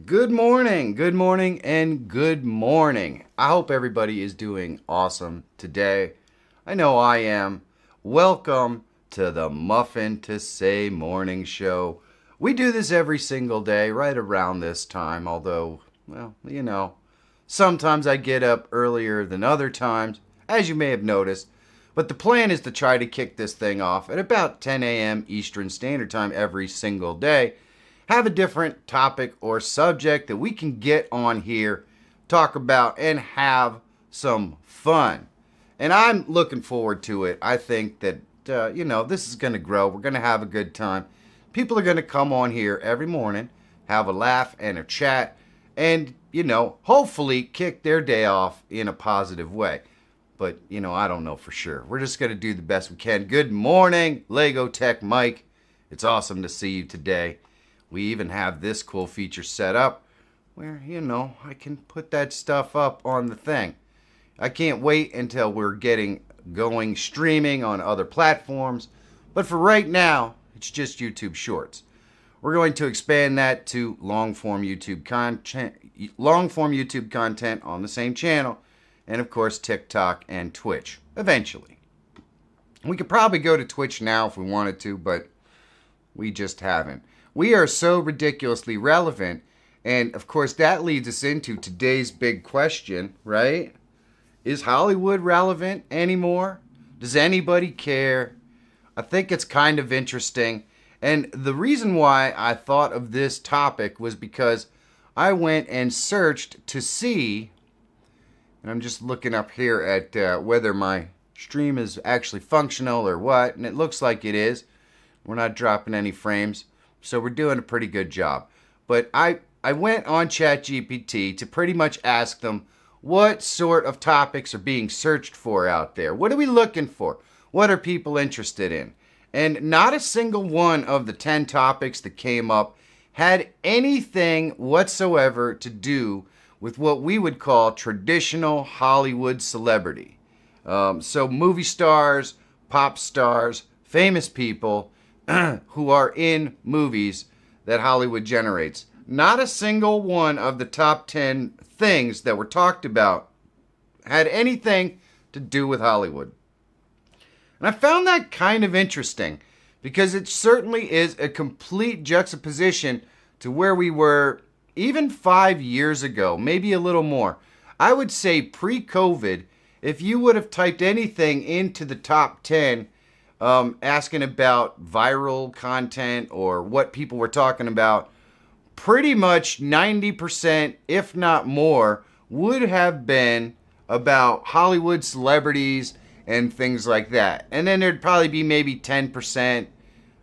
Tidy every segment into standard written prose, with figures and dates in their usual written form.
Good morning, and good morning. I hope everybody is doing awesome today. I know I am. Welcome to the Muffin to Say Morning Show. We do this every single day, right around this time, although, sometimes I get up earlier than other times, as you may have noticed. But the plan is to try to kick this thing off at about 10 a.m. Eastern Standard Time every single day. Have a different topic or subject that we can get on here, talk about, and have some fun. And I'm looking forward to it. I think that, this is going to grow. We're going to have a good time. People are going to come on here every morning, have a laugh and a chat, and, hopefully kick their day off in a positive way. But, I don't know for sure. We're just going to do the best we can. Good morning, Lego Tech Mike. It's awesome to see you today. We even have this cool feature set up where, I can put that stuff up on the thing. I can't wait until we're getting going streaming on other platforms. But for right now, it's just YouTube Shorts. We're going to expand that to long-form YouTube content on the same channel. And, of course, TikTok and Twitch, eventually. We could probably go to Twitch now if we wanted to, but we just haven't. We are so ridiculously relevant, and of course that leads us into today's big question, right? Is Hollywood relevant anymore? Does anybody care? I think it's kind of interesting, and the reason why I thought of this topic was because I went and searched to see, and I'm just looking up here at whether my stream is actually functional or what, and it looks like it is. We're not dropping any frames. So we're doing a pretty good job. But I went on ChatGPT to pretty much ask them what sort of topics are being searched for out there. What are we looking for? What are people interested in? And not a single one of the 10 topics that came up had anything whatsoever to do with what we would call traditional Hollywood celebrity. So movie stars, pop stars, famous people who are in movies that Hollywood generates. Not a single one of the top 10 things that were talked about had anything to do with Hollywood. And I found that kind of interesting because it certainly is a complete juxtaposition to where we were even 5 years ago, maybe a little more. I would say pre-COVID, if you would have typed anything into the top 10, asking about viral content or what people were talking about, pretty much 90%, if not more, would have been about Hollywood celebrities and things like that. And then there'd probably be maybe 10%,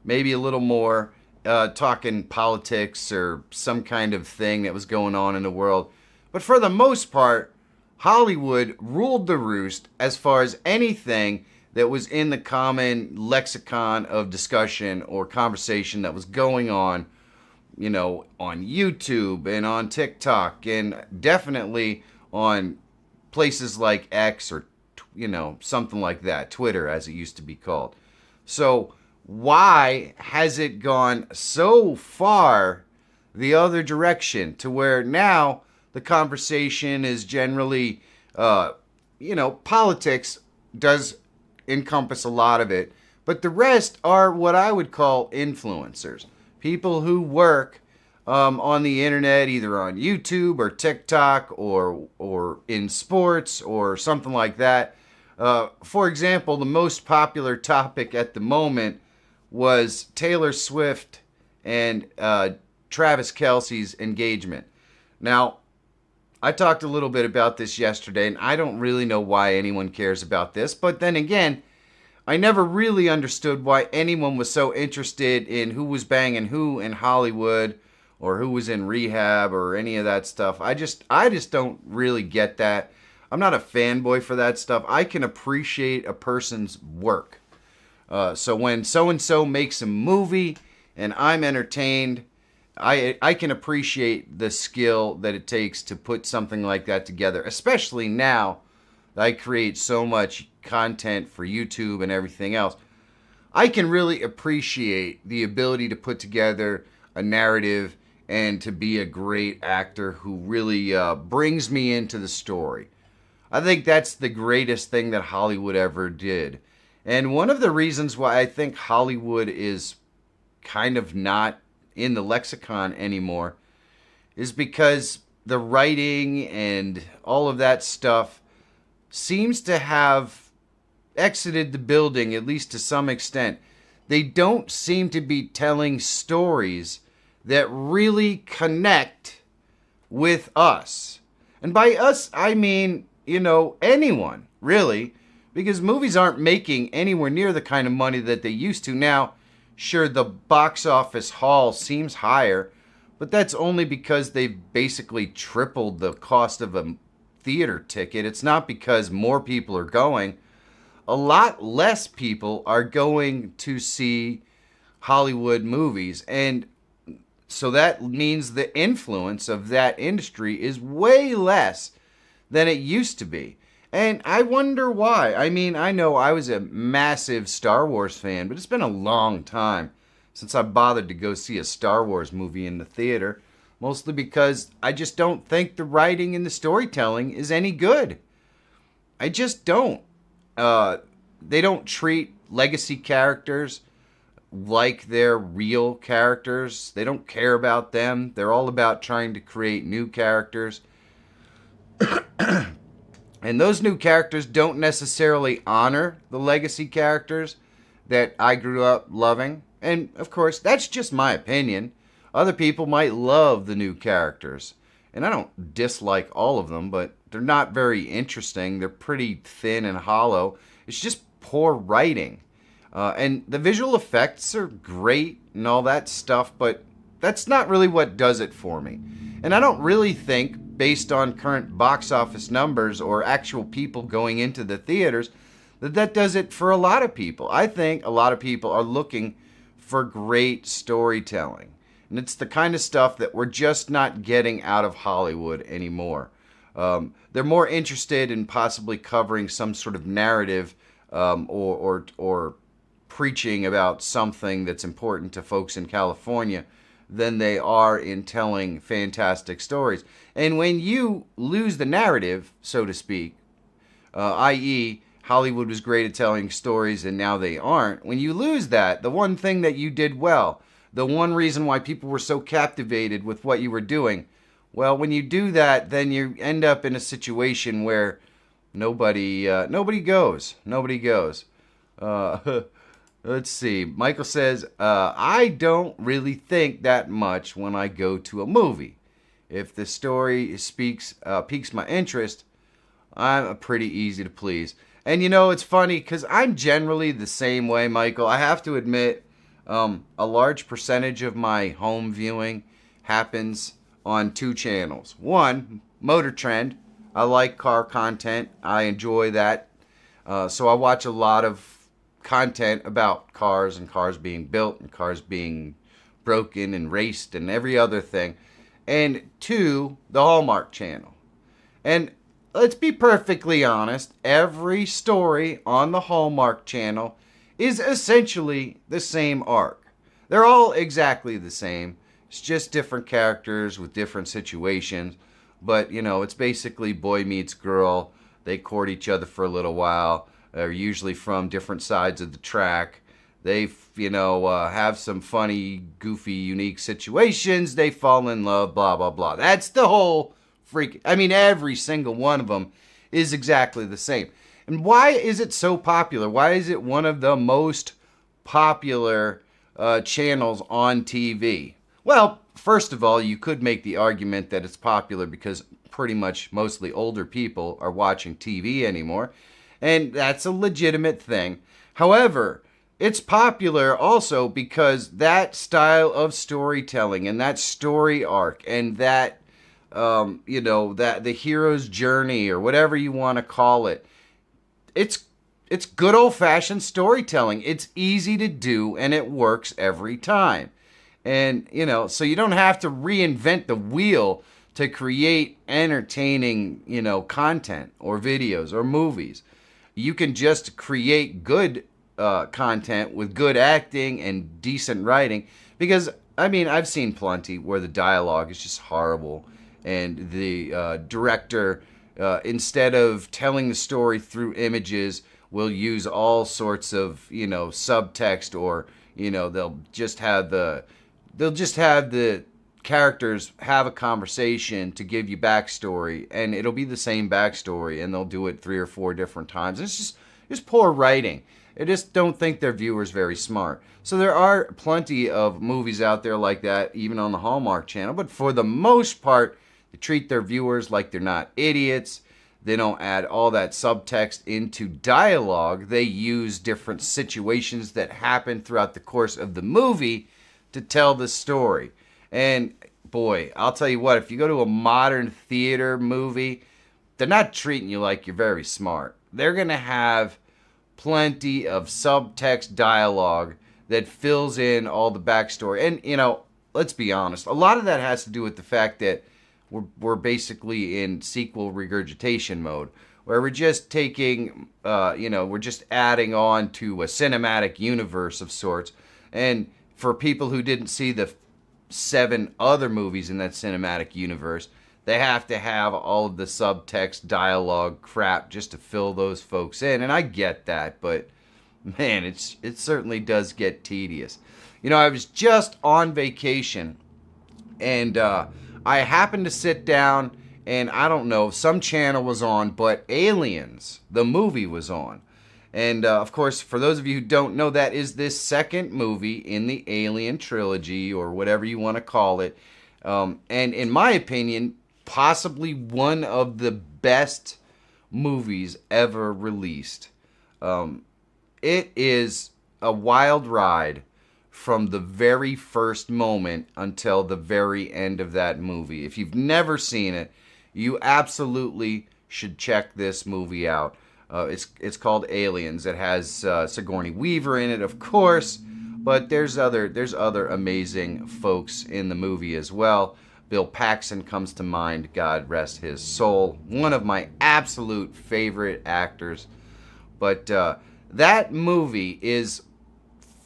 maybe a little more, talking politics or some kind of thing that was going on in the world. But for the most part, Hollywood ruled the roost as far as anything that was in the common lexicon of discussion or conversation that was going on, on YouTube and on TikTok and definitely on places like X or, something like that, Twitter as it used to be called. So why has it gone so far the other direction to where now the conversation is generally, politics does encompass a lot of it, but the rest are what I would call influencers, people who work on the internet, either on YouTube or TikTok or in sports or something like that. For example, the most popular topic at the moment was Taylor Swift and Travis Kelce's engagement. Now, I talked a little bit about this yesterday, and I don't really know why anyone cares about this. But then again, I never really understood why anyone was so interested in who was banging who in Hollywood or who was in rehab or any of that stuff. I just don't really get that. I'm not a fanboy for that stuff. I can appreciate a person's work. So when so-and-so makes a movie and I'm entertained, I can appreciate the skill that it takes to put something like that together, especially now that I create so much content for YouTube and everything else. I can really appreciate the ability to put together a narrative and to be a great actor who really brings me into the story. I think that's the greatest thing that Hollywood ever did. And one of the reasons why I think Hollywood is kind of not in the lexicon anymore is because the writing and all of that stuff seems to have exited the building, at least to some extent. They don't seem to be telling stories that really connect with us. And by us, I mean, anyone, really, because movies aren't making anywhere near the kind of money that they used to. Now, sure, the box office haul seems higher, but that's only because they've basically tripled the cost of a theater ticket. It's not because more people are going. A lot less people are going to see Hollywood movies. And so that means the influence of that industry is way less than it used to be. And I wonder why. I mean, I know I was a massive Star Wars fan, but it's been a long time since I bothered to go see a Star Wars movie in the theater. Mostly because I just don't think the writing and the storytelling is any good. I just don't. They don't treat legacy characters like they're real characters. They don't care about them. They're all about trying to create new characters. And those new characters don't necessarily honor the legacy characters that I grew up loving. And, of course, that's just my opinion. Other people might love the new characters. And I don't dislike all of them, but they're not very interesting. They're pretty thin and hollow. It's just poor writing. And the visual effects are great and all that stuff, but that's not really what does it for me. And I don't really think, based on current box office numbers or actual people going into the theaters, that does it for a lot of people. I think a lot of people are looking for great storytelling. And it's the kind of stuff that we're just not getting out of Hollywood anymore. They're more interested in possibly covering some sort of narrative or preaching about something that's important to folks in California than they are in telling fantastic stories. And when you lose the narrative, so to speak, i.e., Hollywood was great at telling stories and now they aren't, when you lose that, the one thing that you did well, the one reason why people were so captivated with what you were doing, well, when you do that, then you end up in a situation where nobody goes. Nobody goes. Let's see. Michael says, I don't really think that much when I go to a movie. If the story piques my interest, I'm pretty easy to please. And it's funny because I'm generally the same way, Michael. I have to admit, a large percentage of my home viewing happens on two channels. One, Motor Trend. I like car content. I enjoy that. So I watch a lot of content about cars and cars being built and cars being broken and raced and every other thing. And two, the Hallmark Channel. And let's be perfectly honest, every story on the Hallmark Channel is essentially the same arc. They're all exactly the same. It's just different characters with different situations. But, it's basically boy meets girl. They court each other for a little while. They're usually from different sides of the track. They, have some funny, goofy, unique situations. They fall in love, blah, blah, blah. That's the whole every single one of them is exactly the same. And why is it so popular? Why is it one of the most popular channels on TV? Well, first of all, you could make the argument that it's popular because pretty much mostly older people are watching TV anymore. And that's a legitimate thing. However, it's popular also because that style of storytelling and that story arc and that, that the hero's journey or whatever you want to call it, it's good old-fashioned storytelling. It's easy to do and it works every time. And, so you don't have to reinvent the wheel to create entertaining, content or videos or movies. You can just create good content with good acting and decent writing. Because I mean, I've seen plenty where the dialogue is just horrible, and the director, instead of telling the story through images, will use all sorts of subtext, or they'll just have the characters have a conversation to give you backstory, and it'll be the same backstory, and they'll do it 3 or 4 different times. It's just poor writing. I just don't think their viewers very smart. So there are plenty of movies out there like that, even on the Hallmark Channel. But for the most part, they treat their viewers like they're not idiots. They don't add all that subtext into dialogue. They use different situations that happen throughout the course of the movie to tell the story. And boy, I'll tell you what, if you go to a modern theater movie, they're not treating you like you're very smart. They're going to have plenty of subtext dialogue that fills in all the backstory. And, let's be honest, a lot of that has to do with the fact that we're basically in sequel regurgitation mode, where we're just taking, we're just adding on to a cinematic universe of sorts. And for people who didn't see the 7 other movies in that cinematic universe, they have to have all of the subtext dialogue crap just to fill those folks in. And I get that, but man, it certainly does get tedious. I was just on vacation, and I happened to sit down, and I don't know, some channel was on, but Aliens, the movie, was on. And of course, for those of you who don't know, that is this second movie in the Alien trilogy, or whatever you want to call it. And in my opinion, possibly one of the best movies ever released. It is a wild ride from the very first moment until the very end of that movie. If you've never seen it, you absolutely should check this movie out. It's called Aliens. It has Sigourney Weaver in it, of course, but there's other amazing folks in the movie as well. Bill Paxton comes to mind, God rest his soul. One of my absolute favorite actors. But that movie is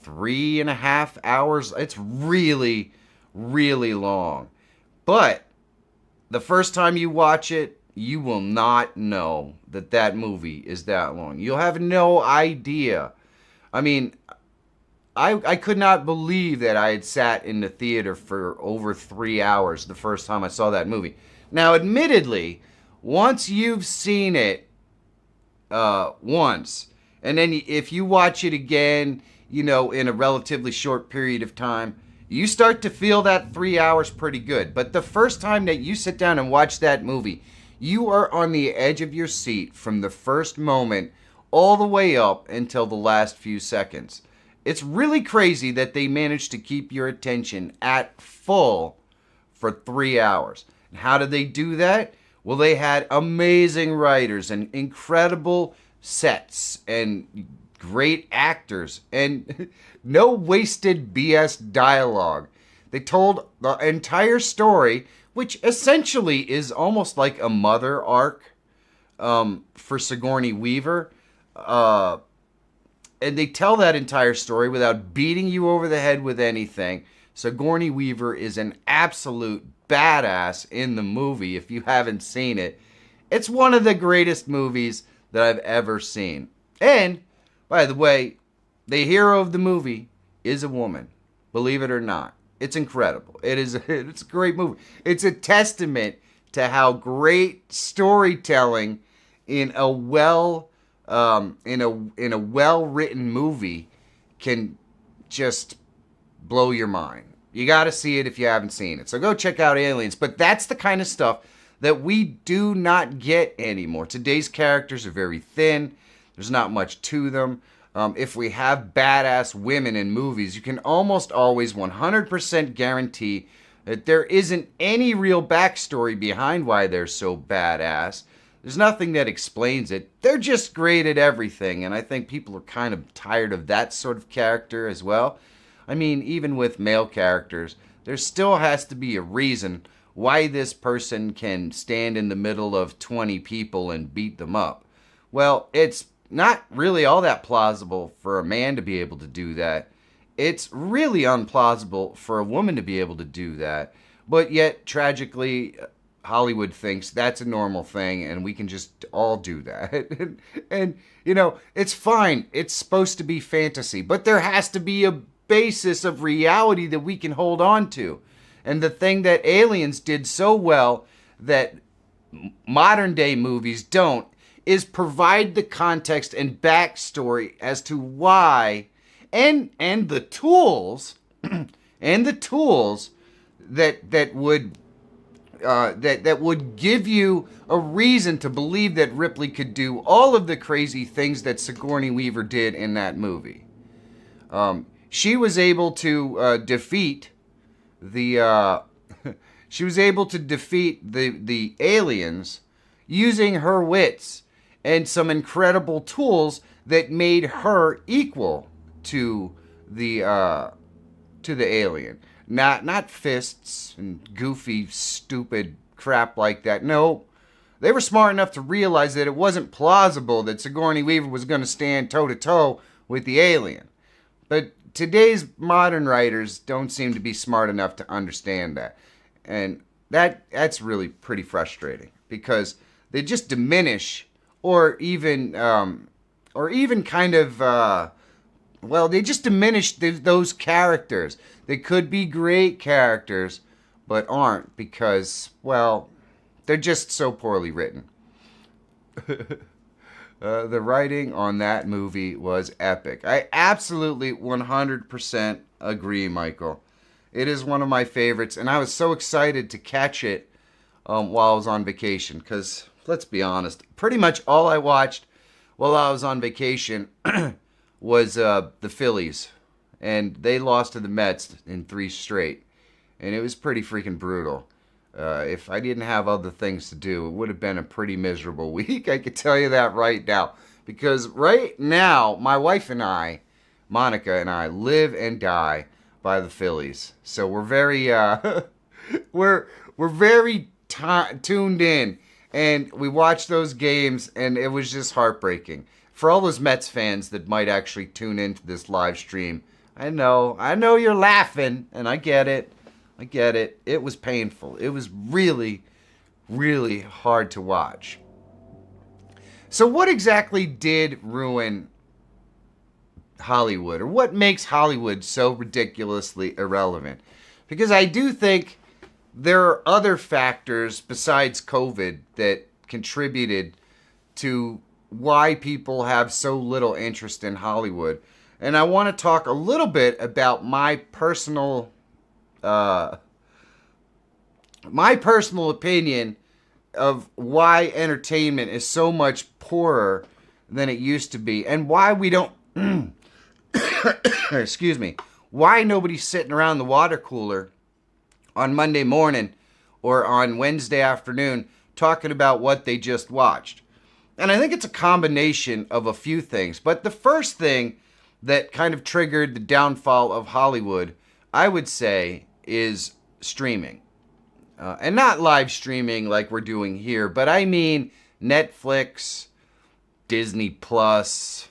3.5 hours. It's really, really long. But the first time you watch it, you will not know that movie is that long. You'll have no idea. I mean, I could not believe that I had sat in the theater for over 3 hours the first time I saw that movie. Now, admittedly, once you've seen it once, and then if you watch it again, in a relatively short period of time, you start to feel that 3 hours pretty good. But the first time that you sit down and watch that movie, you are on the edge of your seat from the first moment all the way up until the last few seconds. It's really crazy that they managed to keep your attention at full for 3 hours. And how did they do that? Well, they had amazing writers and incredible sets and great actors and no wasted BS dialogue. They told the entire story, which essentially is almost like a mother arc for Sigourney Weaver. And they tell that entire story without beating you over the head with anything. Sigourney Weaver is an absolute badass in the movie. If you haven't seen it, it's one of the greatest movies that I've ever seen. And, by the way, the hero of the movie is a woman. Believe it or not. It's incredible. It's a great movie. It's a testament to how great storytelling in a well-written movie can just blow your mind. You got to see it if you haven't seen it. So go check out Aliens. But that's the kind of stuff that we do not get anymore. Today's characters are very thin. There's not much to them. If we have badass women in movies, you can almost always 100% guarantee that there isn't any real backstory behind why they're so badass. There's nothing that explains it. They're just great at everything, and I think people are kind of tired of that sort of character as well. I mean, even with male characters, there still has to be a reason why this person can stand in the middle of 20 people and beat them up. Well, it's not really all that plausible for a man to be able to do that. it's really unplausible for a woman to be able to do that. But yet, tragically, Hollywood thinks that's a normal thing and we can just all do that. And, you know, it's fine. It's supposed to be fantasy, but there has to be a basis of reality that we can hold on to. And the thing that Aliens did so well that modern day movies don't is provide the context and backstory as to why and the tools and the tools that would give you a reason to believe that Ripley could do all of the crazy things that Sigourney Weaver did in that movie. She was able to defeat the she was able to defeat the aliens using her wits and some incredible tools that made her equal to the alien. Not fists and goofy, stupid crap like that. No, they were smart enough to realize that it wasn't plausible that Sigourney Weaver was going to stand toe-to-toe with the alien. But today's modern writers don't seem to be smart enough to understand that. And that's really pretty frustrating because they just diminish or even kind of they just diminish those characters. They could be great characters, but aren't because, well, they're just so poorly written. The writing on that movie was epic. I absolutely 100% agree, Michael. It is one of my favorites, and I was so excited to catch it while I was on vacation because, let's be honest, pretty much all I watched while I was on vacation was the Phillies, and they lost to the Mets in 3 straight, and it was pretty freaking brutal. If I didn't have other things to do, it would have been a pretty miserable week. I can tell you that right now, because right now my wife and I, Monica and I, live and die by the Phillies. So we're very we're very tuned in, and we watch those games, and it was just heartbreaking. For all those Mets fans that might actually tune into this live stream, I know you're laughing, and I get it. It was painful. It was really, really hard to watch. So what exactly did ruin Hollywood, or what makes Hollywood so ridiculously irrelevant? Because I do think there are other factors besides COVID that contributed to why people have so little interest in Hollywood. And I want to talk a little bit about my personal opinion of why entertainment is so much poorer than it used to be, and why we don't excuse me, why nobody's sitting around the water cooler on Monday morning or on Wednesday afternoon talking about what they just watched. And I think it's a combination of a few things. But the first thing that kind of triggered the downfall of Hollywood, I would say, is streaming. And not live streaming like we're doing here, but I mean Netflix, Disney Plus,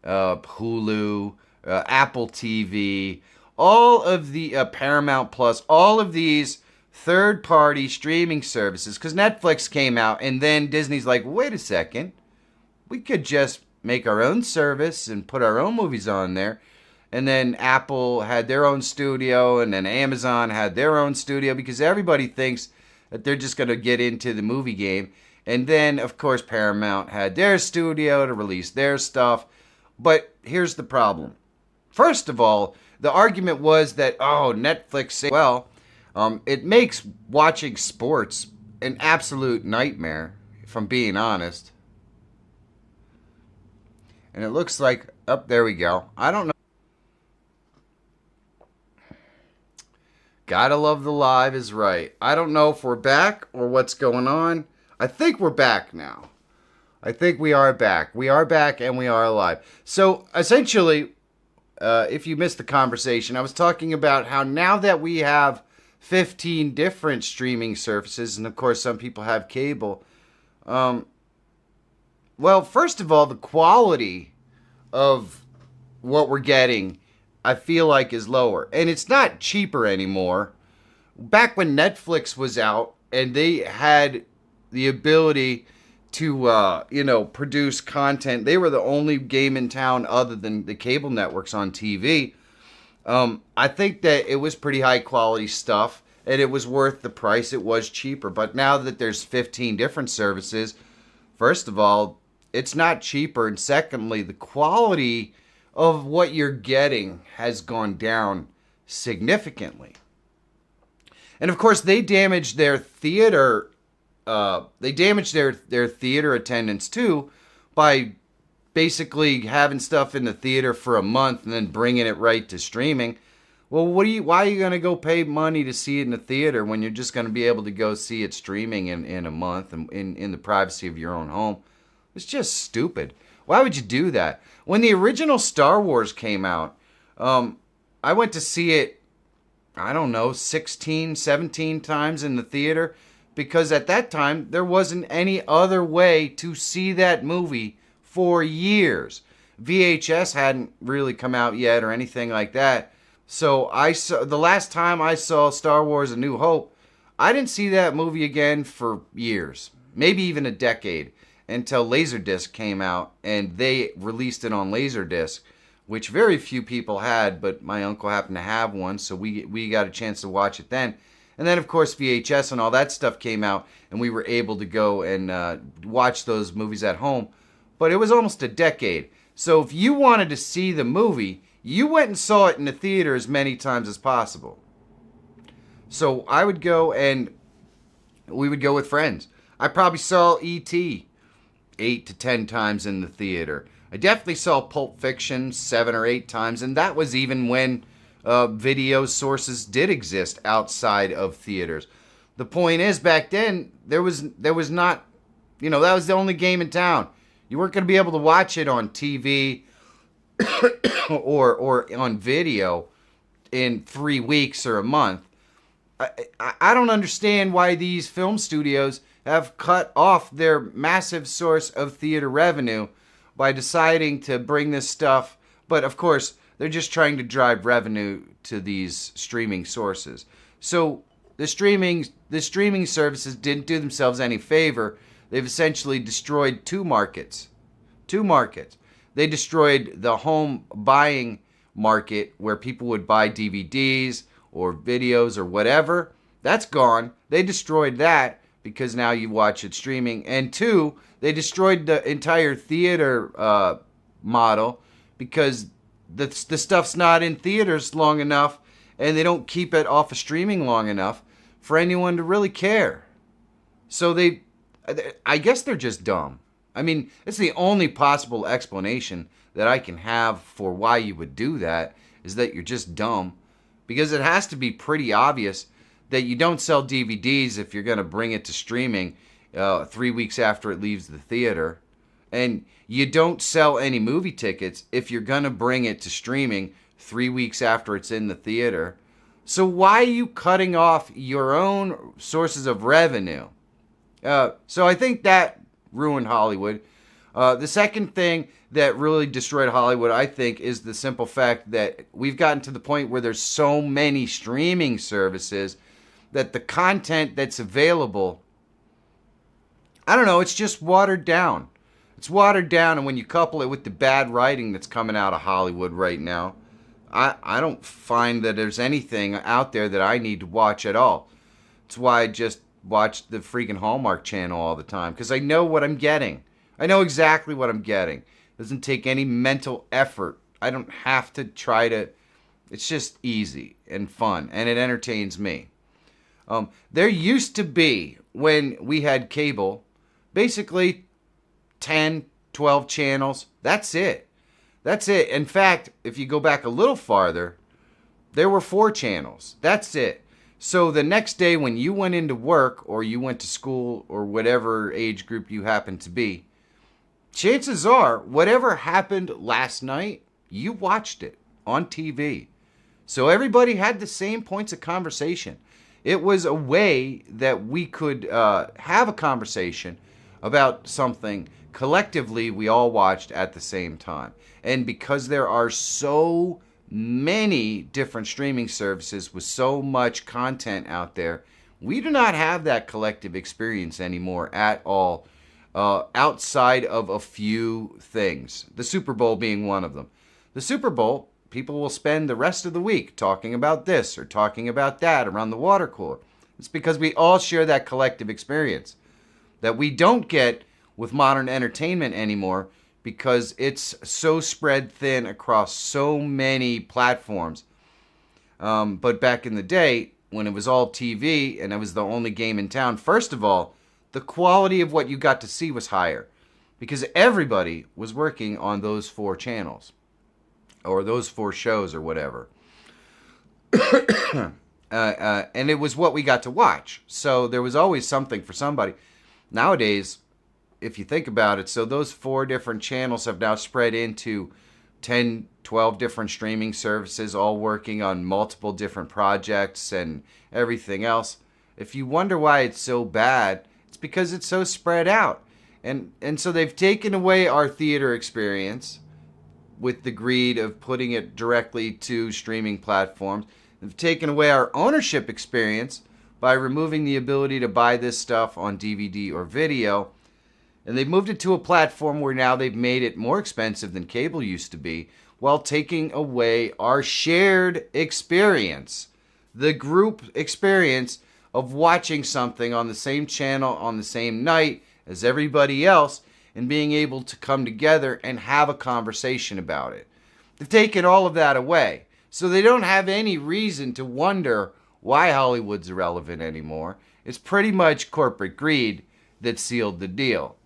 Hulu, Apple TV, all of the Paramount Plus, all of these third-party streaming services. Because Netflix came out, and then Disney's like, wait a second, we could just make our own service and put our own movies on there. And then Apple had their own studio, and then Amazon had their own studio, because everybody thinks that they're just going to get into the movie game. And then, of course, Paramount had their studio to release their stuff. But here's the problem. First of all, the argument was that, Netflix, well, it makes watching sports an absolute nightmare, if I'm being honest. And it looks like, there we go. I don't know. Gotta love the live is right. I don't know if we're back or what's going on. I think we're back now. I think we are back. We are back and we are live. So essentially, if you missed the conversation, I was talking about how now that we have 15 different streaming services, and of course some people have cable, well, first of all, the quality of what we're getting I feel like is lower. And it's not cheaper anymore. Back when Netflix was out and they had the ability to, produce content, they were the only game in town other than the cable networks on TV. I think that it was pretty high quality stuff and it was worth the price. It was cheaper. But now that there's 15 different services, first of all, it's not cheaper. And secondly, the quality of what you're getting has gone down significantly. And of course, they damaged their theater. They damaged their theater attendance too by basically having stuff in the theater for a month and then bringing it right to streaming. Well, why are you going to go pay money to see it in the theater when you're just going to be able to go see it streaming in a month and in the privacy of your own home? It's just stupid. Why would you do that? When the original Star Wars came out, I went to see it, I don't know, 16, 17 times in the theater because at that time there wasn't any other way to see that movie for years. VHS hadn't really come out yet or anything like that. So the last time I saw Star Wars A New Hope, I didn't see that movie again for years, maybe even a decade, until Laserdisc came out and they released it on Laserdisc, which very few people had, but my uncle happened to have one, so we got a chance to watch it then. And then, of course, VHS and all that stuff came out, and we were able to go and watch those movies at home. But it was almost a decade. So if you wanted to see the movie, you went and saw it in the theater as many times as possible. So I would go and we would go with friends. I probably saw E.T. 8 to 10 times in the theater. I definitely saw Pulp Fiction 7 or 8 times, and that was even when video sources did exist outside of theaters. The point is, back then, there was not, that was the only game in town. You weren't going to be able to watch it on TV or on video in 3 weeks or a month. I don't understand why these film studios have cut off their massive source of theater revenue by deciding to bring this stuff. But of course, they're just trying to drive revenue to these streaming sources. So the streaming services didn't do themselves any favor. They've essentially destroyed two markets. They destroyed the home buying market where people would buy DVDs or videos or whatever. That's gone. They destroyed that because now you watch it streaming. And two, they destroyed the entire theater model because the stuff's not in theaters long enough and they don't keep it off of streaming long enough for anyone to really care. So I guess they're just dumb. I mean, it's the only possible explanation that I can have for why you would do that is that you're just dumb. Because it has to be pretty obvious that you don't sell DVDs if you're going to bring it to streaming 3 weeks after it leaves the theater. And you don't sell any movie tickets if you're going to bring it to streaming 3 weeks after it's in the theater. So why are you cutting off your own sources of revenue? So I think that ruined Hollywood. The second thing that really destroyed Hollywood, I think, is the simple fact that we've gotten to the point where there's so many streaming services that the content that's available, I don't know, it's just watered down. It's watered down, and when you couple it with the bad writing that's coming out of Hollywood right now, I don't find that there's anything out there that I need to watch at all. That's why I just watch the freaking Hallmark Channel all the time, because I know what I'm getting. I know exactly what I'm getting. It doesn't take any mental effort. I don't have to try to... It's just easy and fun, and it entertains me. There used to be, when we had cable, basically 10, 12 channels. That's it. That's it. In fact, if you go back a little farther, there were 4 channels. That's it. So the next day when you went into work or you went to school or whatever age group you happened to be, chances are whatever happened last night, you watched it on TV. So everybody had the same points of conversation. It was a way that we could have a conversation about something collectively we all watched at the same time. And because there are so many different streaming services with so much content out there, we do not have that collective experience anymore at all, outside of a few things. The Super Bowl being one of them. The Super Bowl, people will spend the rest of the week talking about this or talking about that around the water cooler. It's because we all share that collective experience that we don't get with modern entertainment anymore, because it's so spread thin across so many platforms. But back in the day, when it was all TV and it was the only game in town, first of all, the quality of what you got to see was higher because everybody was working on those 4 channels or those 4 shows or whatever. And it was what we got to watch. So there was always something for somebody. Nowadays, if you think about it, so those 4 different channels have now spread into 10, 12 different streaming services, all working on multiple different projects and everything else. If you wonder why it's so bad, it's because it's so spread out. And so they've taken away our theater experience with the greed of putting it directly to streaming platforms. They've taken away our ownership experience by removing the ability to buy this stuff on DVD or video. And they've moved it to a platform where now they've made it more expensive than cable used to be, while taking away our shared experience, the group experience of watching something on the same channel on the same night as everybody else and being able to come together and have a conversation about it. They've taken all of that away, so they don't have any reason to wonder why Hollywood's irrelevant anymore. It's pretty much corporate greed that sealed the deal.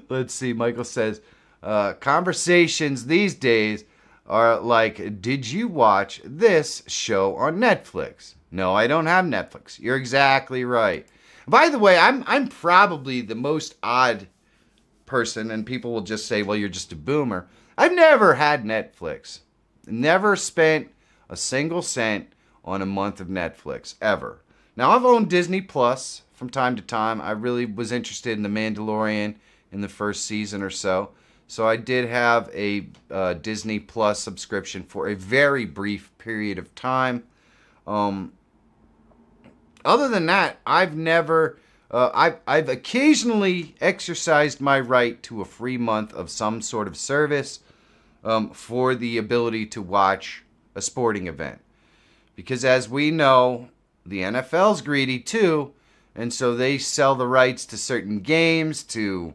Let's see, Michael says, conversations these days are like, did you watch this show on Netflix? No, I don't have Netflix. You're exactly right. By the way, I'm probably the most odd person, and people will just say, well, you're just a boomer. I've never had Netflix. Never spent a single cent on a month of Netflix, ever. Now, I've owned Disney Plus from time to time. I really was interested in The Mandalorian in the first season or so. So I did have a Disney Plus subscription for a very brief period of time. Other than that, I've never... I've occasionally exercised my right to a free month of some sort of service for the ability to watch a sporting event. Because as we know, the NFL's greedy too, and so they sell the rights to certain games to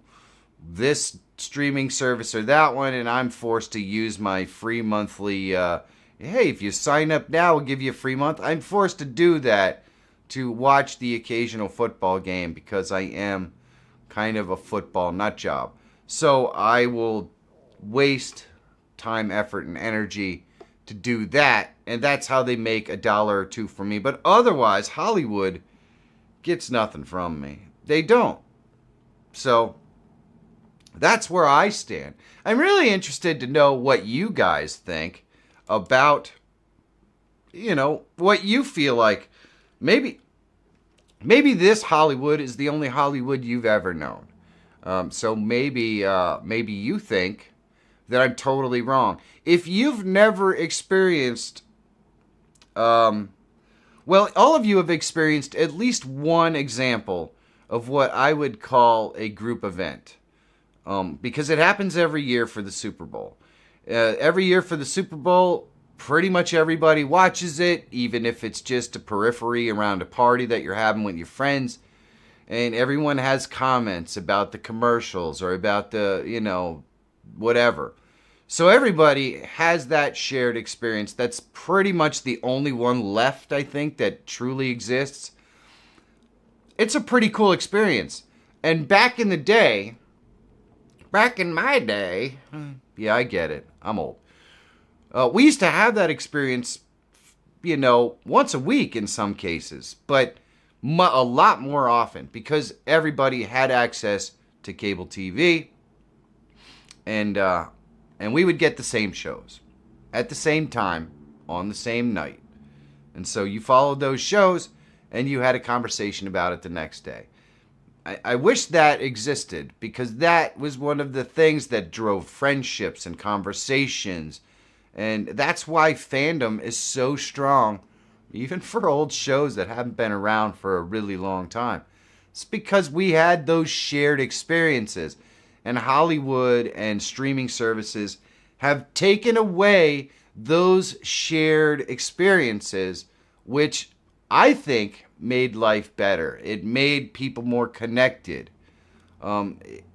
this streaming service or that one, and I'm forced to use my free monthly, hey, if you sign up now, we'll give you a free month. I'm forced to do that to watch the occasional football game because I am kind of a football nut job. So I will waste time, effort, and energy to do that, and that's how they make $1 or $2 from me. But otherwise, Hollywood gets nothing from me. They don't. So that's where I stand. I'm really interested to know what you guys think about, what you feel like. Maybe this Hollywood is the only Hollywood you've ever known. So maybe you think that I'm totally wrong. If you've never experienced, all of you have experienced at least one example of what I would call a group event. Because it happens every year for the Super Bowl. Every year for the Super Bowl, pretty much everybody watches it, even if it's just a periphery around a party that you're having with your friends. And everyone has comments about the commercials or about the, whatever. So everybody has that shared experience. That's pretty much the only one left, I think, that truly exists. It's a pretty cool experience. And back in my day, yeah, I get it. I'm old. We used to have that experience, once a week in some cases, but a lot more often because everybody had access to cable TV, and we would get the same shows at the same time on the same night. And so you followed those shows and you had a conversation about it the next day. I wish that existed, because that was one of the things that drove friendships and conversations. And that's why fandom is so strong, even for old shows that haven't been around for a really long time. It's because we had those shared experiences. And Hollywood and streaming services have taken away those shared experiences, which I think made life better. It made people more connected.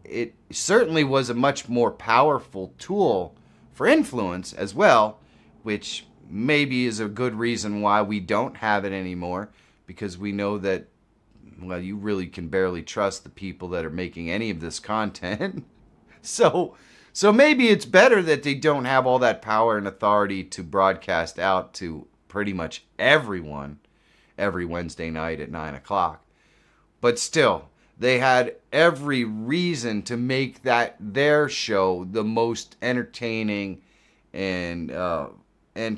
It certainly was a much more powerful tool for influence as well, which maybe is a good reason why we don't have it anymore, because we know that, well, you really can barely trust the people that are making any of this content. So maybe it's better that they don't have all that power and authority to broadcast out to pretty much everyone every Wednesday night at 9 o'clock. But still, they had every reason to make that their show the most entertaining and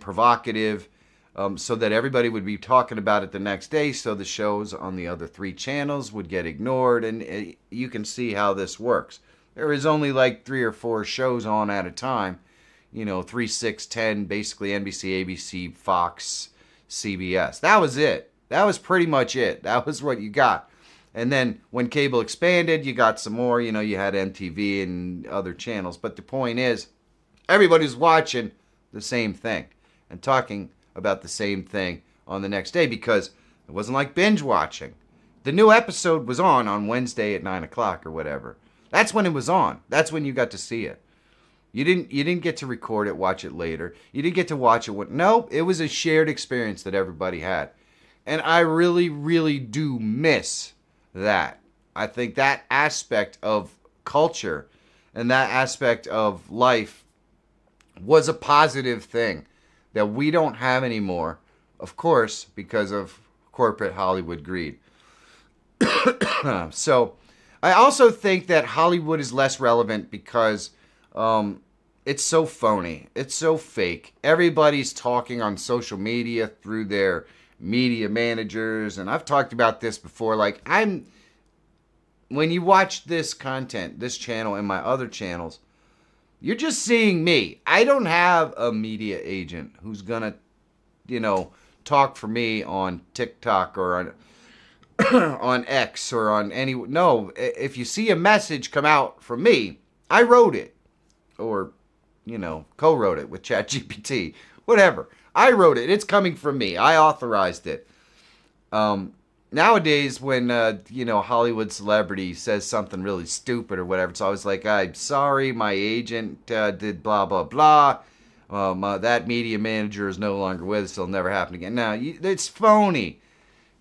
provocative, so that everybody would be talking about it the next day, so the shows on the other 3 channels would get ignored. And you can see how this works. There is only like 3 or 4 shows on at a time. 3, 6, 10, basically NBC, ABC, Fox, CBS. That was it. That was pretty much it. That was what you got. And then when cable expanded, you got some more. You had MTV and other channels. But the point is, everybody's watching the same thing and talking about the same thing on the next day, because it wasn't like binge watching. The new episode was on Wednesday at 9 o'clock or whatever. That's when it was on. That's when you got to see it. You didn't get to record it, watch it later. You didn't get to watch it. No, it was a shared experience that everybody had. And I really, really do miss that. I think that aspect of culture and that aspect of life was a positive thing that we don't have anymore, of course, because of corporate Hollywood greed. So I also think that Hollywood is less relevant because it's so phony. It's so fake. Everybody's talking on social media through their media managers. And I've talked about this before. When you watch this content, this channel and my other channels, you're just seeing me. I don't have a media agent who's going to, talk for me on TikTok or on on X or on any. No, if you see a message come out from me, I wrote it, or co-wrote it with ChatGPT, whatever. I wrote it. It's coming from me. I authorized it. Nowadays, when a Hollywood celebrity says something really stupid or whatever, it's always like, I'm sorry, my agent did blah blah blah. That media manager is no longer with us. It'll never happen again. No, it's phony.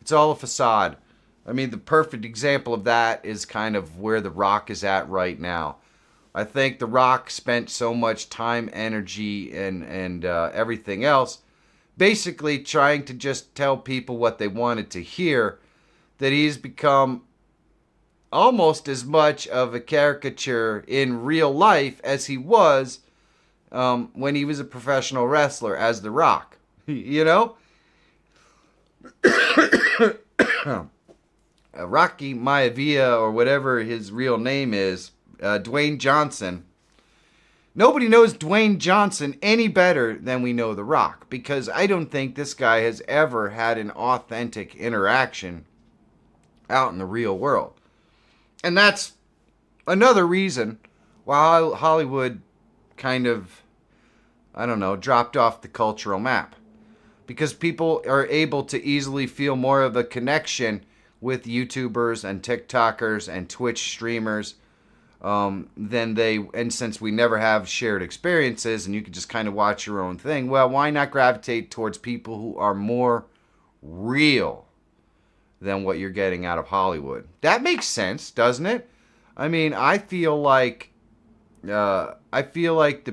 It's all a facade. I mean, the perfect example of that is kind of where The Rock is at right now. I think The Rock spent so much time, energy, and everything else basically trying to just tell people what they wanted to hear, that he's become almost as much of a caricature in real life as he was when he was a professional wrestler as The Rock. Rocky Maivia, or whatever his real name is, Dwayne Johnson. Nobody knows Dwayne Johnson any better than we know The Rock, because I don't think this guy has ever had an authentic interaction out in the real world. And that's another reason why Hollywood kind of, dropped off the cultural map. Because people are able to easily feel more of a connection with YouTubers and TikTokers and Twitch streamers and since we never have shared experiences and you can just kind of watch your own thing, well, why not gravitate towards people who are more real than what you're getting out of Hollywood? That makes sense, doesn't it? I mean, I feel like the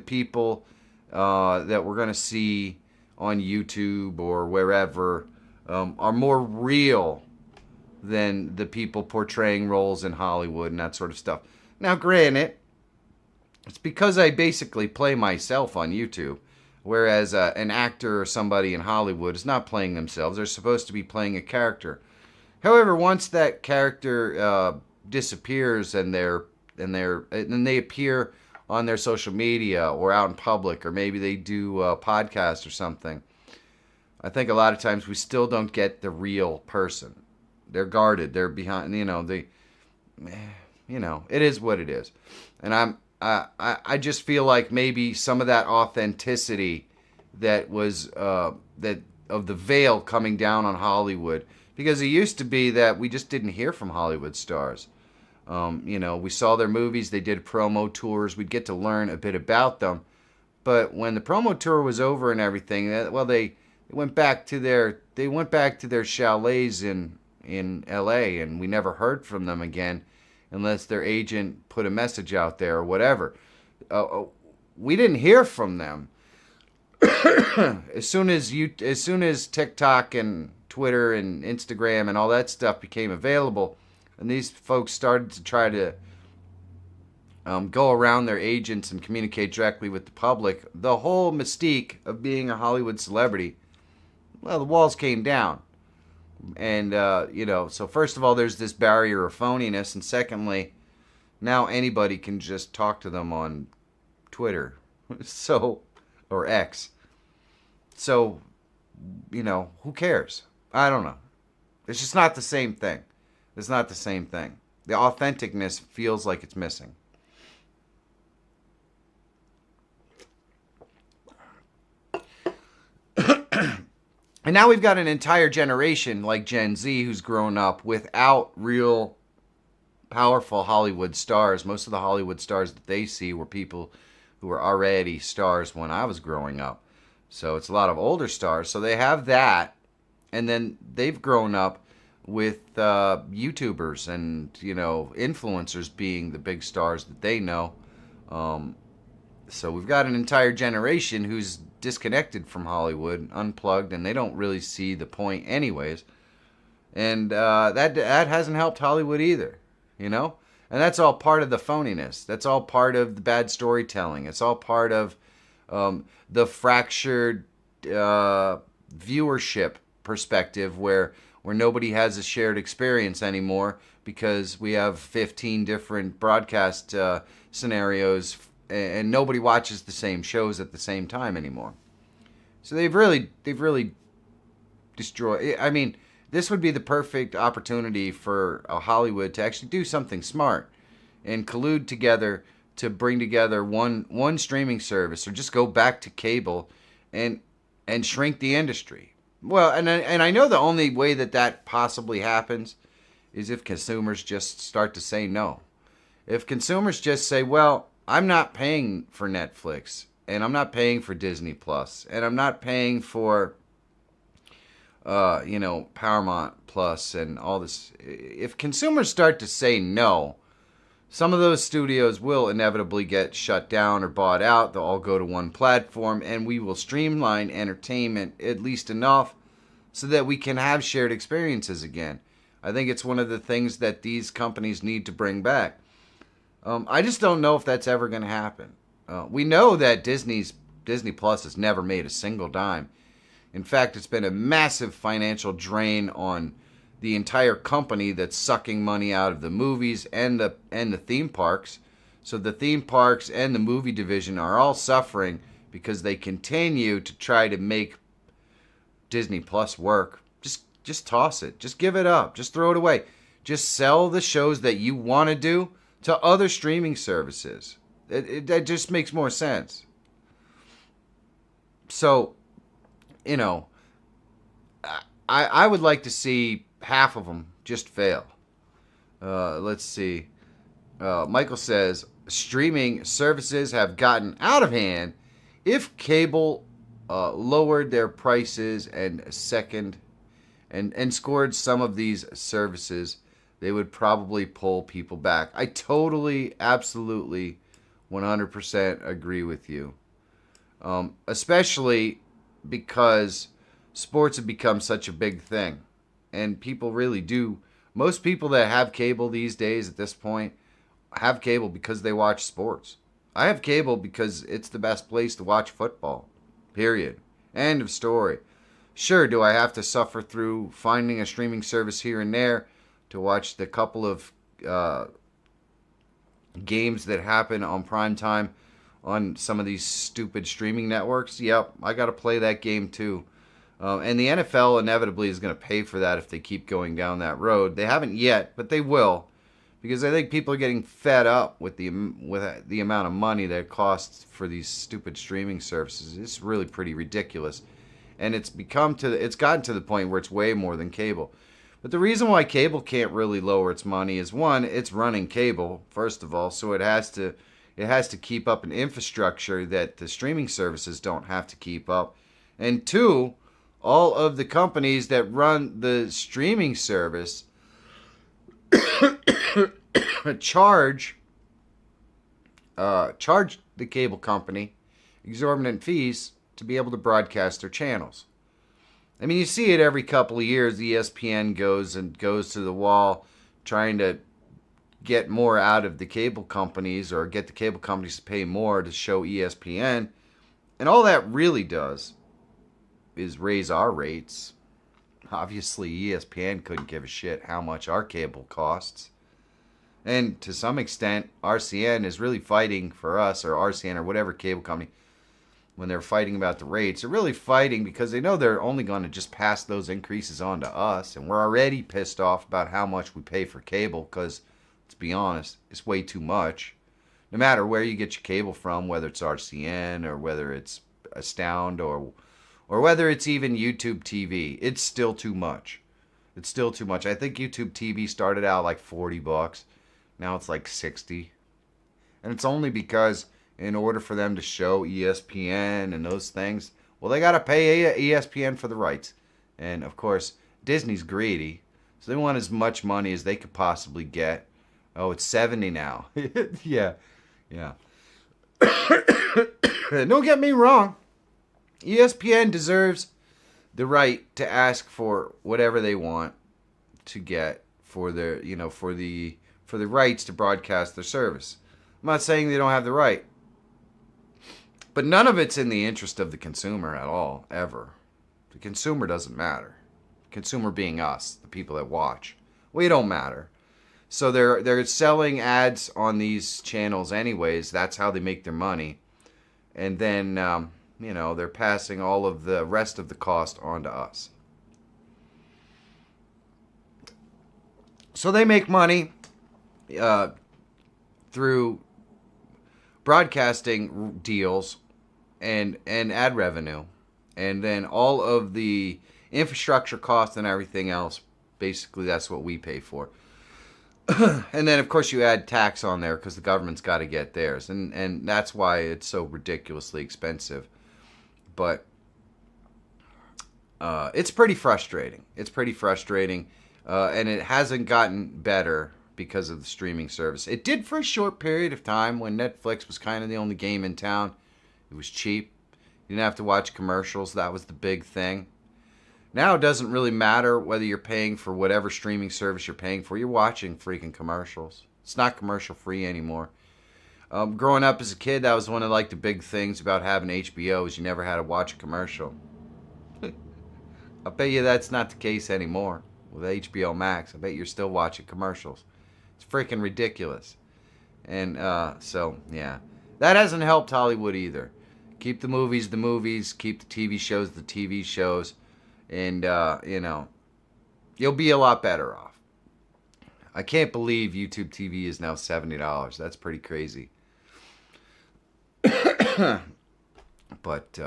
people that we're gonna see on YouTube or wherever are more real than the people portraying roles in Hollywood and that sort of stuff. Now, granted, it's because I basically play myself on YouTube, whereas an actor or somebody in Hollywood is not playing themselves. They're supposed to be playing a character. However, once that character disappears and they appear on their social media or out in public, or maybe they do a podcast or something, I think a lot of times we still don't get the real person. They're guarded. They're behind. It is what it is, and I just feel like maybe some of that authenticity that was that of the veil coming down on Hollywood, because it used to be that we just didn't hear from Hollywood stars. We saw their movies, they did promo tours, we'd get to learn a bit about them. But when the promo tour was over and everything, they went back to their chalets in LA, and we never heard from them again unless their agent put a message out there or whatever. We didn't hear from them. as soon as TikTok and Twitter and Instagram and all that stuff became available, and these folks started to try to go around their agents and communicate directly with the public, the whole mystique of being a Hollywood celebrity, well, the walls came down. And, so first of all, there's this barrier of phoniness, and secondly, now anybody can just talk to them on Twitter, or X. So, who cares? I don't know. It's just not the same thing. It's not the same thing. The authenticness feels like it's missing. And now we've got an entire generation like Gen Z who's grown up without real powerful Hollywood stars. Most of the Hollywood stars that they see were people who were already stars when I was growing up. So it's a lot of older stars. So they have that. And then they've grown up with YouTubers and, influencers being the big stars that they know. So we've got an entire generation who's disconnected from Hollywood, unplugged, and they don't really see the point anyways. And that hasn't helped Hollywood either, And that's all part of the phoniness. That's all part of the bad storytelling. It's all part of the fractured viewership perspective where nobody has a shared experience anymore because we have 15 different broadcast scenarios and nobody watches the same shows at the same time anymore. So they've really destroyed. I mean, this would be the perfect opportunity for Hollywood to actually do something smart and collude together to bring together one streaming service, or just go back to cable and shrink the industry. Well, and I know the only way that possibly happens is if consumers just start to say no. If consumers just say, well, I'm not paying for Netflix, and I'm not paying for Disney Plus, and I'm not paying for, Paramount Plus and all this. If consumers start to say no, some of those studios will inevitably get shut down or bought out. They'll all go to one platform, and we will streamline entertainment at least enough so that we can have shared experiences again. I think it's one of the things that these companies need to bring back. I just don't know if that's ever going to happen. We know that Disney Plus has never made a single dime. In fact, it's been a massive financial drain on the entire company that's sucking money out of the movies and the theme parks. So the theme parks and the movie division are all suffering because they continue to try to make Disney Plus work. Just toss it. Just give it up. Just throw it away. Just sell the shows that you want to do to other streaming services. That just makes more sense. So, I would like to see half of them just fail. Let's see. Michael says, streaming services have gotten out of hand. If cable lowered their prices and scored some of these services, they would probably pull people back. I totally, absolutely, 100% agree with you. Especially because sports have become such a big thing. And people really do. Most people that have cable these days at this point have cable because they watch sports. I have cable because it's the best place to watch football. Period. End of story. Sure, do I have to suffer through finding a streaming service here and there to watch the couple of uh, games that happen on prime time on some of these stupid streaming networks, yep, I got to play that game too. And the NFL inevitably is going to pay for that if they keep going down that road. They haven't yet, but they will, because I think people are getting fed up with the amount of money that it costs for these stupid streaming services. It's really pretty ridiculous, and it's gotten to the point where it's way more than cable. But the reason why cable can't really lower its money is, one, it's running cable first of all, so it has to keep up an infrastructure that the streaming services don't have to keep up, and two, all of the companies that run the streaming service charge the cable company exorbitant fees to be able to broadcast their channels. I mean, you see it every couple of years. ESPN goes to the wall trying to get more out of the cable companies, or get the cable companies to pay more to show ESPN. And all that really does is raise our rates. Obviously, ESPN couldn't give a shit how much our cable costs. And to some extent, RCN is really fighting for us, or RCN or whatever cable company, when they're fighting about the rates, they're really fighting because they know they're only going to just pass those increases on to us. And we're already pissed off about how much we pay for cable because, let's be honest, it's way too much. No matter where you get your cable from, whether it's RCN or whether it's Astound or whether it's even YouTube TV, it's still too much. It's still too much. I think YouTube TV started out like $40. Now it's like $60. And it's only because in order for them to show ESPN and those things, well, they got to pay ESPN for the rights. And of course, Disney's greedy, so they want as much money as they could possibly get. Oh, it's $70 now. Yeah. Don't get me wrong. ESPN deserves the right to ask for whatever they want to get for their, for the rights to broadcast their service. I'm not saying they don't have the right, but none of it's in the interest of the consumer at all, ever. The consumer doesn't matter. The consumer being us, the people that watch. We don't matter. So they're selling ads on these channels anyways. That's how they make their money. And then they're passing all of the rest of the cost on to us. So they make money through broadcasting deals and ad revenue. And then all of the infrastructure costs and everything else, basically that's what we pay for. And then, of course, you add tax on there because the government's got to get theirs. And that's why it's so ridiculously expensive. But it's pretty frustrating. And it hasn't gotten better because of the streaming service. It did for a short period of time when Netflix was kind of the only game in town. It was cheap. You didn't have to watch commercials. That was the big thing. Now it doesn't really matter whether you're paying for whatever streaming service you're paying for. You're watching freaking commercials. It's not commercial free anymore. Growing up as a kid, that was one of the big things about having HBO is you never had to watch a commercial. I bet you that's not the case anymore with HBO Max. I bet you're still watching commercials. It's freaking ridiculous. And so, yeah. That hasn't helped Hollywood either. Keep the movies, keep the TV shows, the TV shows. And, you'll be a lot better off. I can't believe YouTube TV is now $70. That's pretty crazy. But,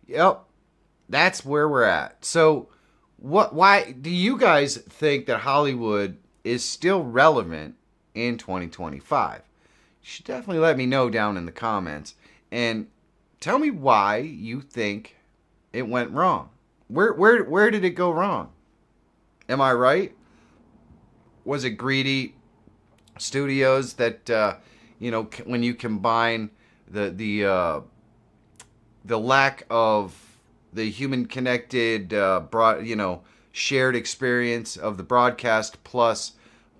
yep, that's where we're at. So, why do you guys think that Hollywood is still relevant in 2025? You should definitely let me know down in the comments. And tell me why you think it went wrong. Where did it go wrong? Am I right? Was it greedy studios that when you combine the lack of the human connected shared experience of the broadcast plus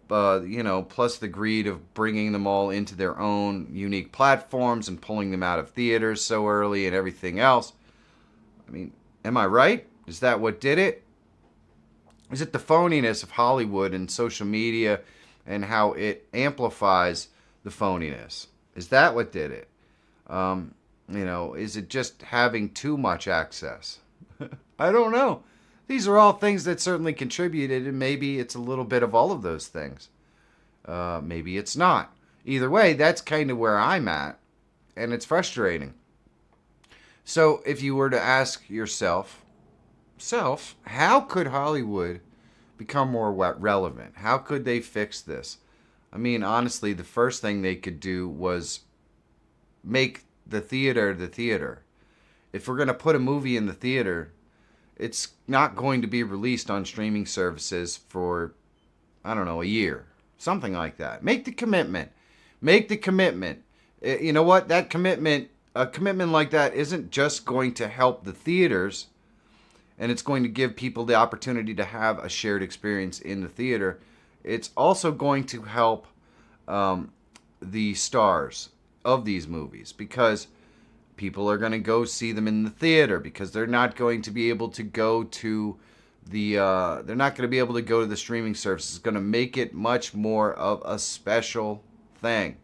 the greed of bringing them all into their own unique platforms and pulling them out of theaters so early and everything else? I mean, am I right? Is that what did it? Is it the phoniness of Hollywood and social media and how it amplifies the phoniness. Is that what did it? Is it just having too much access? I don't know. These are all things that certainly contributed, and maybe it's a little bit of all of those things. Maybe it's not. Either way, that's kind of where I'm at, and it's frustrating. So if you were to ask yourself, how could Hollywood become more relevant? How could they fix this? I mean, honestly, the first thing they could do was make the theater. If we're going to put a movie in the theater, it's not going to be released on streaming services for, I don't know, a year. Something like that. Make the commitment. Make the commitment. You know what? That commitment, a commitment like that isn't just going to help the theaters, and it's going to give people the opportunity to have a shared experience in the theater. It's also going to help the stars of these movies, because people are going to go see them in the theater, because they're not going to be able to go to the streaming service. It's going to make it much more of a special thing.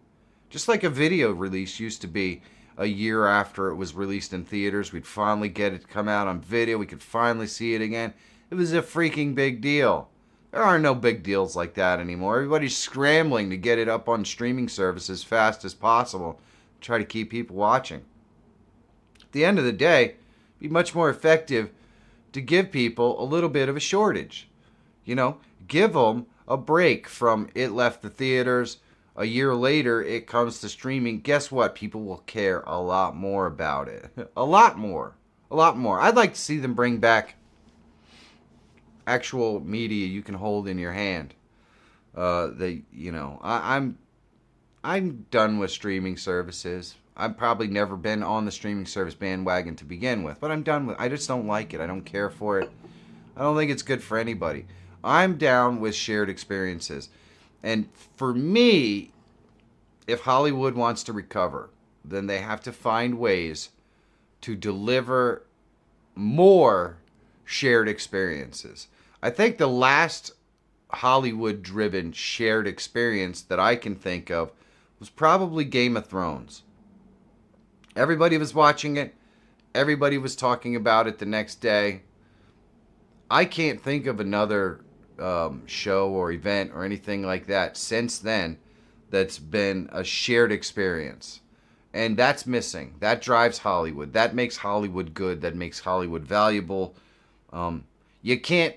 Just like a video release used to be a year after it was released in theaters. We'd finally get it come out on video. We could finally see it again. It was a freaking big deal. There are no big deals like that anymore. Everybody's scrambling to get it up on streaming services as fast as possible. Try to keep people watching. At the end of the day, it'd be much more effective to give people a little bit of a shortage. Give them a break from it left the theaters. A year later, it comes to streaming. Guess what? People will care a lot more about it. A lot more. I'd like to see them bring back actual media you can hold in your hand. I'm done with streaming services. I've probably never been on the streaming service bandwagon to begin with, but I'm done with it. I just don't like it. I don't care for it. I don't think it's good for anybody. I'm down with shared experiences. And for me, if Hollywood wants to recover, then they have to find ways to deliver more shared experiences. I think the last Hollywood-driven shared experience that I can think of was probably Game of Thrones. Everybody was watching it. Everybody was talking about it the next day. I can't think of another show or event or anything like that since then that's been a shared experience. And that's missing. That drives Hollywood. That makes Hollywood good. That makes Hollywood valuable. You can't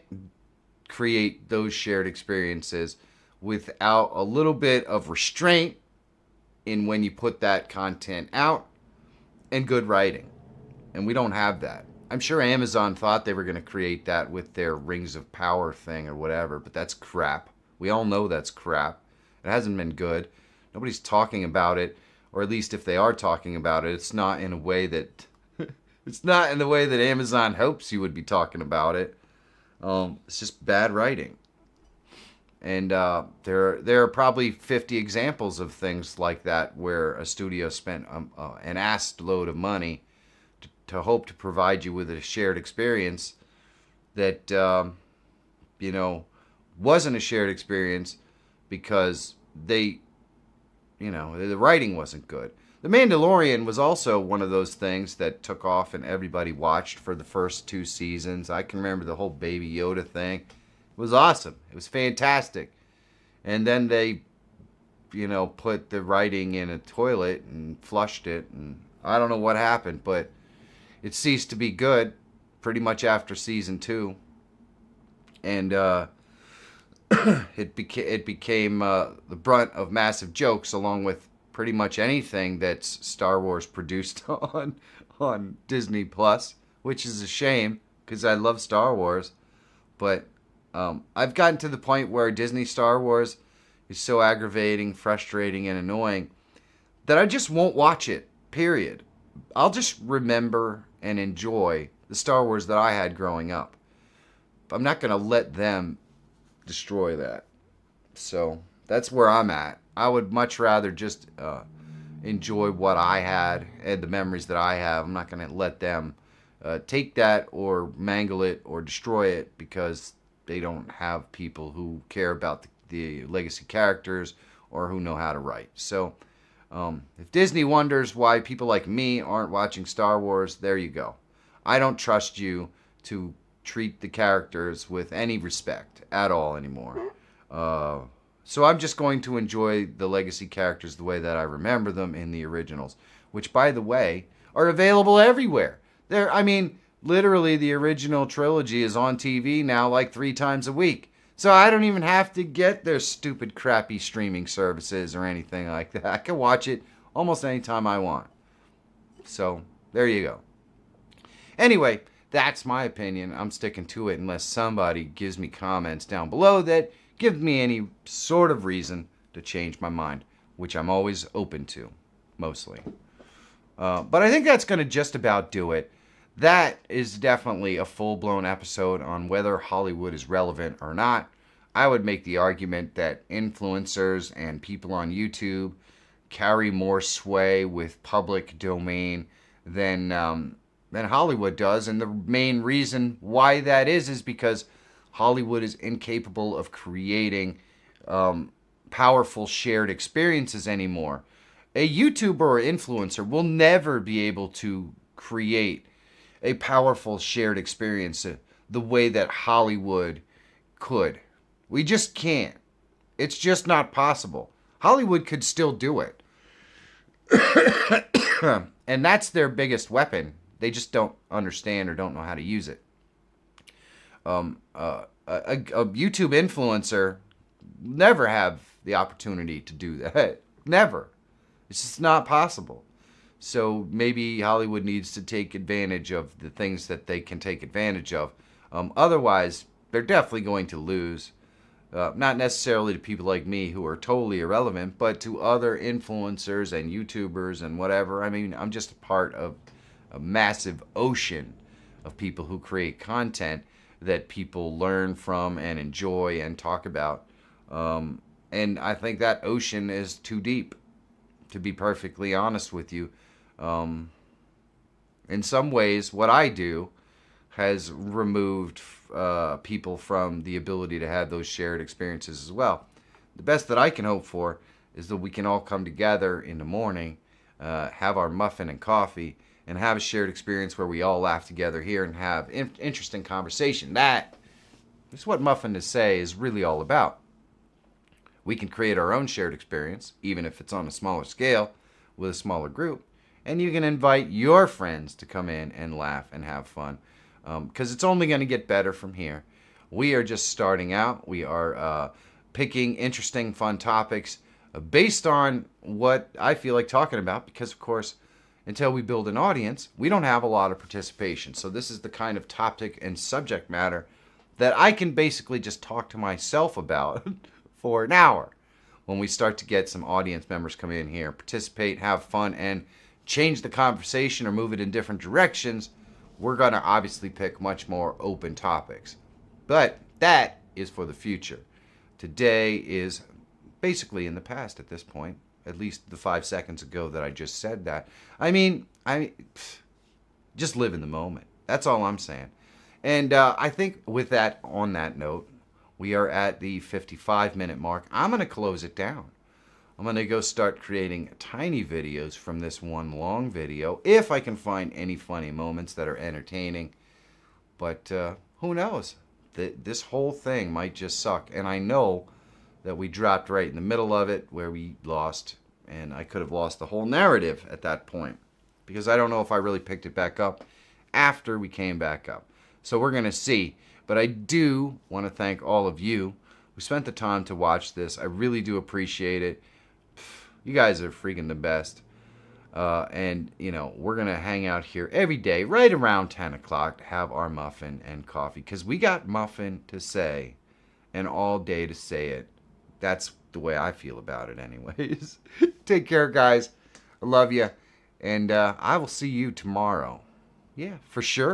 create those shared experiences without a little bit of restraint in when you put that content out, and good writing. And we don't have that. I'm sure Amazon thought they were going to create that with their Rings of Power thing or whatever, but that's crap. We all know that's crap. It hasn't been good. Nobody's talking about it, or at least if they are talking about it, it's not in a way that it's not in the way that Amazon hopes you would be talking about it. It's just bad writing. And there are probably 50 examples of things like that where a studio spent an ass load of money to hope to provide you with a shared experience that, wasn't a shared experience because the writing wasn't good. The Mandalorian was also one of those things that took off and everybody watched for the first 2 seasons. I can remember the whole Baby Yoda thing. It was awesome. It was fantastic. And then they, put the writing in a toilet and flushed it. And I don't know what happened, but it ceased to be good pretty much after season 2. And it became the brunt of massive jokes, along with pretty much anything that's Star Wars produced on Disney Plus, which is a shame because I love Star Wars. But I've gotten to the point where Disney Star Wars is so aggravating, frustrating, and annoying that I just won't watch it, period. I'll just remember and enjoy the Star Wars that I had growing up. I'm not going to let them destroy that. So that's where I'm at. I would much rather just enjoy what I had and the memories that I have. I'm not going to let them take that or mangle it or destroy it because they don't have people who care about the legacy characters or who know how to write. So if Disney wonders why people like me aren't watching Star Wars, there you go. I don't trust you to treat the characters with any respect at all anymore. So I'm just going to enjoy the legacy characters the way that I remember them in the originals, which, by the way, are available everywhere. I mean, literally the original trilogy is on TV now like 3 times a week. So I don't even have to get their stupid, crappy streaming services or anything like that. I can watch it almost anytime I want. So there you go. Anyway, that's my opinion. I'm sticking to it unless somebody gives me comments down below that give me any sort of reason to change my mind, which I'm always open to, mostly. But I think that's going to just about do it. That is definitely a full-blown episode on whether Hollywood is relevant or not. I would make the argument that influencers and people on YouTube carry more sway with public domain than Hollywood does. And the main reason why that is because Hollywood is incapable of creating powerful shared experiences anymore. A YouTuber or influencer will never be able to create a powerful shared experience the way that Hollywood could. We just can't. It's just not possible. Hollywood could still do it. And that's their biggest weapon. They just don't understand or don't know how to use it. A YouTube influencer never have the opportunity to do that. Never. It's just not possible. So maybe Hollywood needs to take advantage of the things that they can take advantage of. Otherwise, they're definitely going to lose. Not necessarily to people like me who are totally irrelevant, but to other influencers and YouTubers and whatever. I mean, I'm just a part of a massive ocean of people who create content that people learn from and enjoy and talk about. And I think that ocean is too deep, to be perfectly honest with you. In some ways, what I do has removed people from the ability to have those shared experiences as well. The best that I can hope for is that we can all come together in the morning, have our muffin and coffee, and have a shared experience where we all laugh together here and have interesting conversation. That is what Muffin to Say is really all about. We can create our own shared experience, even if it's on a smaller scale, with a smaller group. And you can invite your friends to come in and laugh and have fun. Because it's only going to get better from here. We are just starting out. We are picking interesting, fun topics based on what I feel like talking about. Because, of course, until we build an audience, we don't have a lot of participation. So this is the kind of topic and subject matter that I can basically just talk to myself about for an hour. When we start to get some audience members come in here, participate, have fun, and change the conversation or move it in different directions, we're going to obviously pick much more open topics. But that is for the future. Today is basically in the past at this point. At least the 5 seconds ago that I just said that. I mean, just live in the moment. That's all I'm saying. And I think with that, on that note, we are at the 55-minute mark. I'm going to close it down. I'm going to go start creating tiny videos from this one long video, if I can find any funny moments that are entertaining. But who knows? This whole thing might just suck. And I know that we dropped right in the middle of it where we lost. And I could have lost the whole narrative at that point. Because I don't know if I really picked it back up after we came back up. So we're going to see. But I do want to thank all of you who spent the time to watch this. I really do appreciate it. You guys are freaking the best. And, you know, we're going to hang out here every day right around 10 o'clock to have our muffin and coffee. Because we got muffin to say and all day to say it. That's the way I feel about it anyways. Take care, guys. I love you. And I will see you tomorrow. Yeah, for sure.